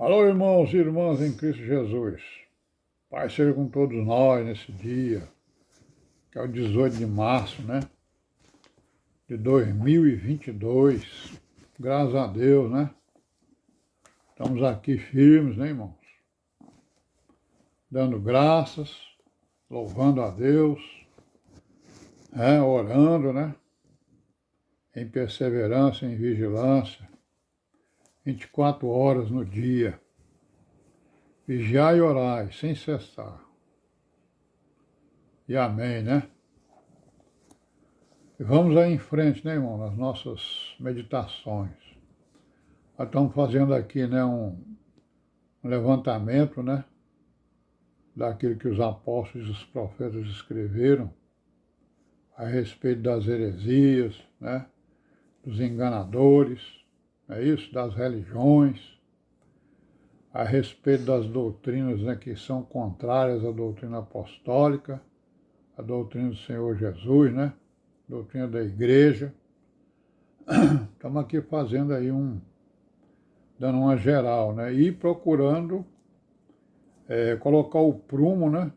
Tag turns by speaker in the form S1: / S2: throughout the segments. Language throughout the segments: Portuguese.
S1: Alô, irmãos e irmãs em Cristo Jesus. Pai seja com todos nós nesse dia, que é o 18 de março, de 2022. Graças a Deus, Estamos aqui firmes, irmãos? Dando graças, louvando a Deus, orando, Em perseverança, em vigilância, 24 horas no dia. Vigiai e orai, sem cessar. E amém, E vamos aí em frente, irmão, nas nossas meditações. Nós estamos fazendo aqui, um levantamento, daquilo que os apóstolos e os profetas escreveram a respeito das heresias, dos enganadores, é isso, das religiões, a respeito das doutrinas, que são contrárias à doutrina apostólica, à doutrina do Senhor Jesus, doutrina da igreja. Estamos aqui fazendo aí dando uma geral, e procurando colocar o prumo,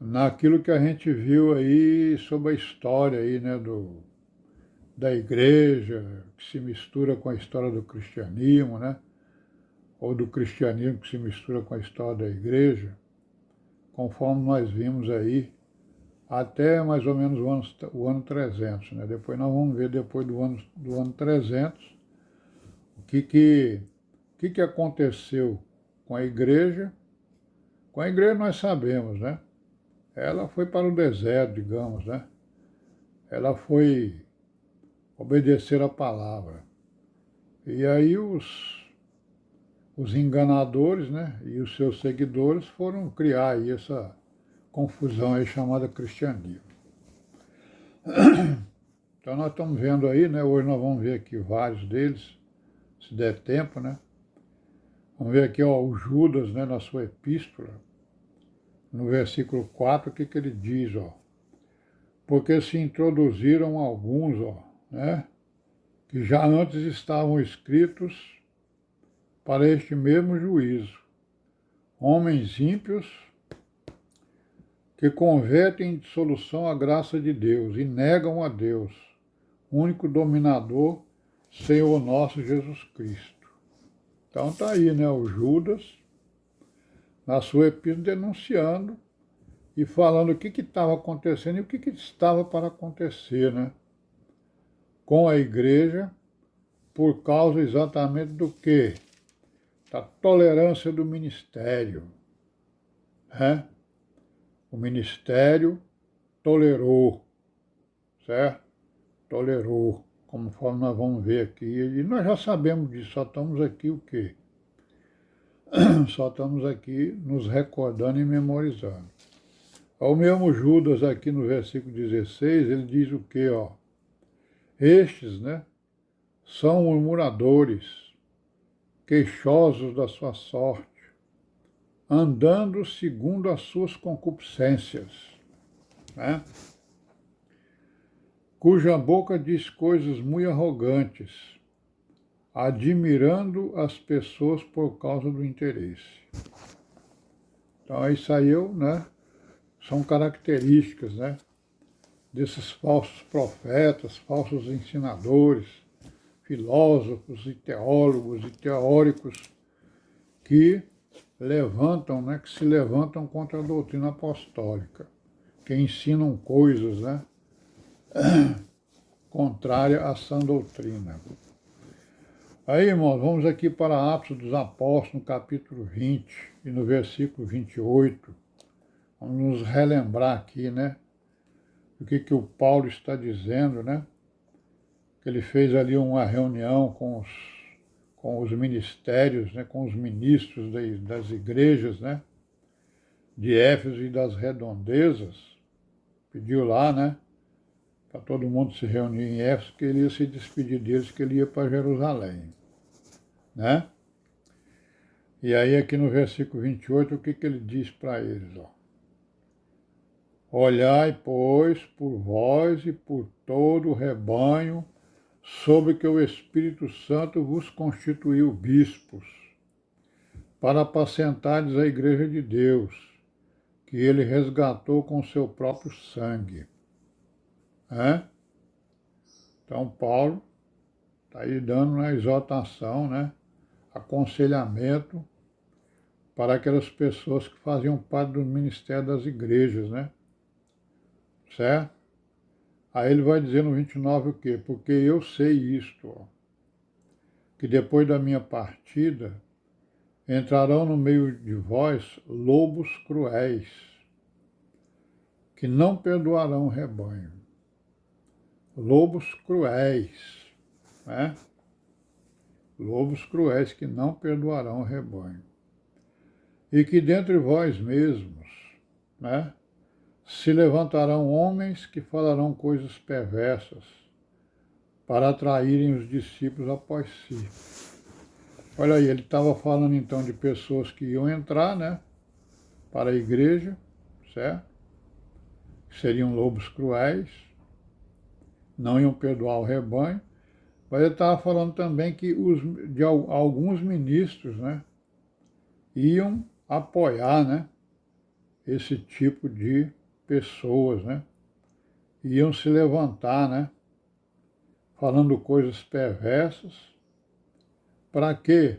S1: naquilo que a gente viu aí sobre a história aí, da igreja, que se mistura com a história do cristianismo, ou do cristianismo que se mistura com a história da igreja, conforme nós vimos aí, até mais ou menos o ano 300, Depois nós vamos ver, depois do ano 300, o que aconteceu com a igreja. Com a igreja nós sabemos, Ela foi para o deserto, digamos, Ela foi obedecer a palavra. E aí os enganadores, e os seus seguidores foram criar aí essa confusão aí chamada cristianismo. Então nós estamos vendo aí, hoje nós vamos ver aqui vários deles, se der tempo, Vamos ver aqui, o Judas, na sua epístola, no versículo 4, o que ele diz, Porque se introduziram alguns, que já antes estavam escritos para este mesmo juízo, homens ímpios que convertem em dissolução a graça de Deus e negam a Deus, único dominador, Senhor nosso Jesus Cristo. Então está aí, o Judas, na sua epístola, denunciando e falando o que estava acontecendo e o que estava para acontecer, com a igreja, por causa exatamente do quê? Da tolerância do ministério, O ministério tolerou, certo? Tolerou, conforme nós vamos ver aqui. E nós já sabemos disso, só estamos aqui o quê? Só estamos aqui nos recordando e memorizando. O mesmo Judas aqui no versículo 16, ele diz o quê, Estes, são murmuradores, queixosos da sua sorte, andando segundo as suas concupiscências, cuja boca diz coisas muito arrogantes, admirando as pessoas por causa do interesse. Então isso aí são características, desses falsos profetas, falsos ensinadores, filósofos e teólogos e teóricos que que se levantam contra a doutrina apostólica, que ensinam coisas, contrárias à sã doutrina. Aí, irmãos, vamos aqui para Atos dos Apóstolos, no capítulo 20 e no versículo 28. Vamos nos relembrar aqui, o que o Paulo está dizendo, Que ele fez ali uma reunião com os ministérios, com os ministros das igrejas, de Éfeso e das redondezas. Pediu lá, para todo mundo se reunir em Éfeso, que ele ia se despedir deles, que ele ia para Jerusalém, E aí aqui no versículo 28, o que ele diz para eles, Olhai, pois, por vós e por todo o rebanho, sobre que o Espírito Santo vos constituiu bispos, para apacentares a igreja de Deus, que ele resgatou com seu próprio sangue. Então, Paulo está aí dando uma exortação, aconselhamento para aquelas pessoas que faziam parte do ministério das igrejas, certo? Aí ele vai dizer no 29 o quê? Porque eu sei isto, que depois da minha partida entrarão no meio de vós lobos cruéis, que não perdoarão o rebanho. Lobos cruéis, Lobos cruéis que não perdoarão o rebanho. E que dentre vós mesmos, se levantarão homens que falarão coisas perversas para atraírem os discípulos após si. Olha aí, ele estava falando então de pessoas que iam entrar, para a igreja, certo? Que seriam lobos cruéis, não iam perdoar o rebanho, mas ele estava falando também que de alguns ministros, iam apoiar, esse tipo de pessoas, iam se levantar, falando coisas perversas, para quê?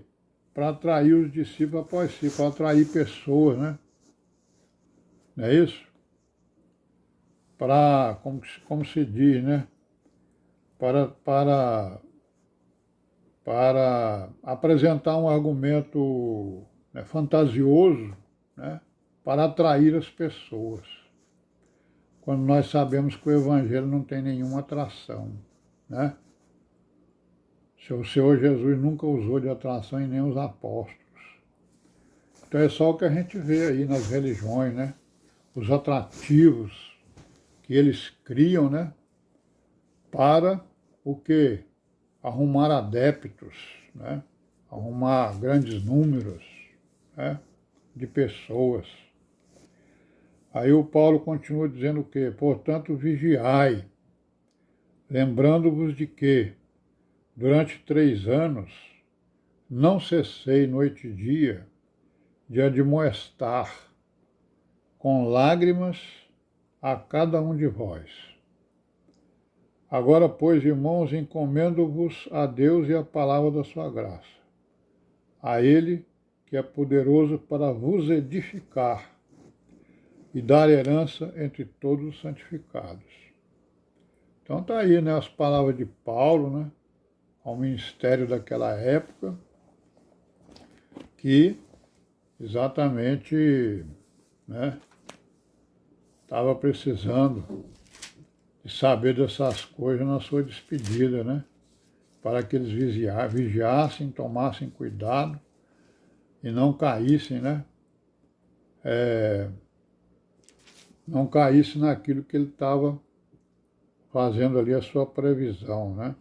S1: Para atrair os discípulos após si, para atrair pessoas, Não é isso? Para, como se diz, para apresentar um argumento fantasioso, para atrair as pessoas, quando nós sabemos que o Evangelho não tem nenhuma atração, O Senhor Jesus nunca usou de atração e nem os apóstolos. Então é só o que a gente vê aí nas religiões, Os atrativos que eles criam, para o quê? Arrumar adeptos, Arrumar grandes números, de pessoas. Aí o Paulo continua dizendo o quê? Portanto, vigiai, lembrando-vos de que, durante 3 anos, não cessei noite e dia de admoestar com lágrimas a cada um de vós. Agora, pois, irmãos, encomendo-vos a Deus e a palavra da sua graça, a Ele que é poderoso para vos edificar e dar herança entre todos os santificados. Então está aí, as palavras de Paulo, ao ministério daquela época, que exatamente estava precisando de saber dessas coisas na sua despedida, para que eles vigiassem, tomassem cuidado e não caíssem, não caíssem naquilo que ele estava fazendo ali a sua previsão,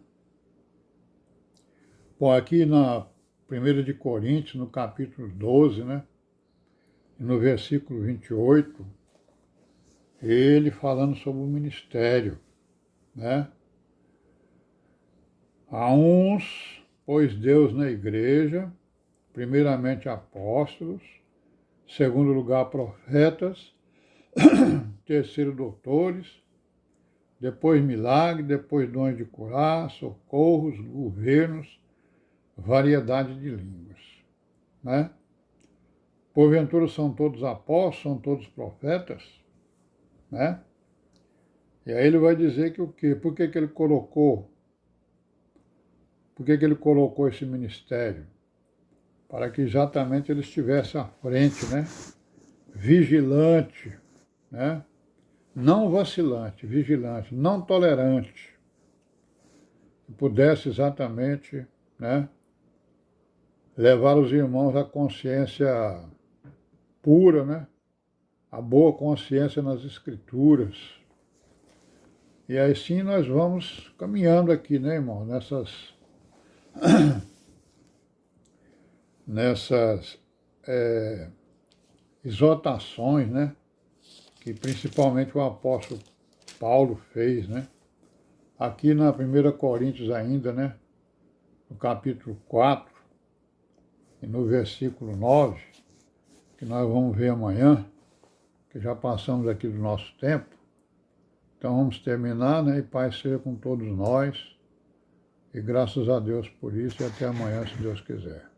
S1: Bom, aqui na 1 de Coríntios, no capítulo 12, e no versículo 28, ele falando sobre o ministério, Há uns, pois Deus na igreja, primeiramente apóstolos, segundo lugar profetas, terceiro doutores, depois milagre, depois dons de curar, socorros, governos, variedade de línguas, Porventura são todos apóstolos, são todos profetas, E aí ele vai dizer que o quê? Por que ele colocou esse ministério? Para que exatamente ele estivesse à frente, Vigilante, Não vacilante, vigilante, não tolerante, que pudesse exatamente, levar os irmãos à consciência pura, a boa consciência nas Escrituras. E assim nós vamos caminhando aqui, irmão, nessas exortações, que principalmente o apóstolo Paulo fez, Aqui na 1 Coríntios ainda, no capítulo 4, e no versículo 9, que nós vamos ver amanhã, que já passamos aqui do nosso tempo. Então vamos terminar, né? E paz seja com todos nós. E graças a Deus por isso, e até amanhã, se Deus quiser.